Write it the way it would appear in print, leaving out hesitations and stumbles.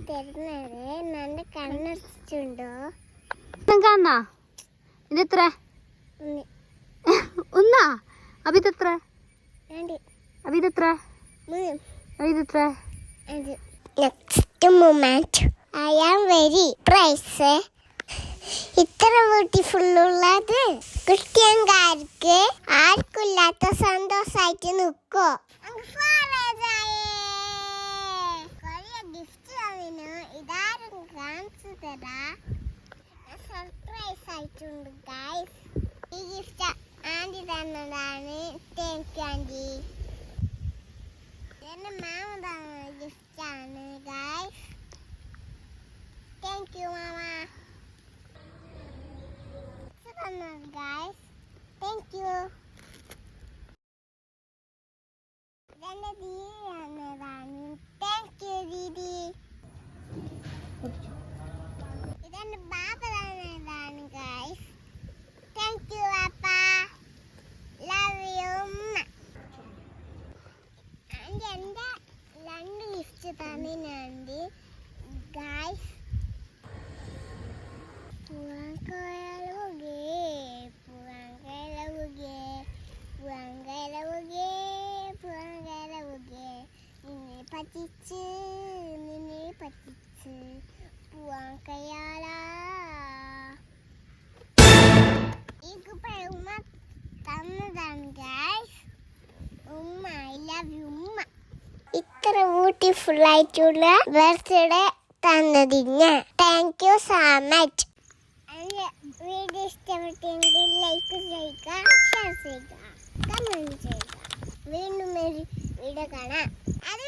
തരുന്നത് നല്ല കണ്ണടച്ചിട്ടുണ്ടോ? കാണാ ഇതെത്ര? ഒന്നാ? അഭിതെത്ര? അഭിതെത്ര? അഭിതെത്ര? Next moment I am very prize. ഇത്ര ബ്യൂട്ടിഫുള്ളുള്ളത് ക്രിസ്ത്യൻകാർക്ക് ആർക്കില്ലാത്ത സന്തോഷമായിട്ട് നിൽക്കോ? ഇതാരും കാണിച്ചു തരാ. സർപ്രൈസ് ആയിട്ടുണ്ട് ഗൈസ്. ഈ ഗിഫ്റ്റ് ആന്റി തന്നതാണ്. Thank you aunty. എന്റെ മാമ തന്ന ഗിഫ്റ്റ് ആണ് guys. Thank you mama. Guys thank you. ഇതെന്റെ ദീദി തന്നതാണ്. Thank you Didi. ഇതെന്റെ ബാബ തന്നതാണ് ഗൈസ്. താങ്ക് യു പാപ്പ. ലവ് യു ഉമ്മ. ആന്റി എന്റെ 2 ഗിഫ്റ്റ് തന്നിട്ടുണ്ട് ഗൈസ്. നിന്നെ പറ്റിച്ച് പോവാൻ കഴിയാലാ. ഈ കുപ്പി ഉമ്മ തന്നതാണ് ഗൈസ്. ഉമ്മ ഐ ലവ് യു ഉമ്മ. ഇത്ര ബ്യൂട്ടിഫുൾ ആയിട്ടുള്ള ബർത്ത്ഡേ തന്നതിന് thank you so much. Video ഇഷ്ടപ്പെട്ടെങ്കിൽ ലൈക്ക് ചെയ്യുക, ഷെയർ ചെയ്യുക, കമന്റ് ചെയ്യുക. വീണ്ടും ഒരു വീഡിയോ കാണാം. അത്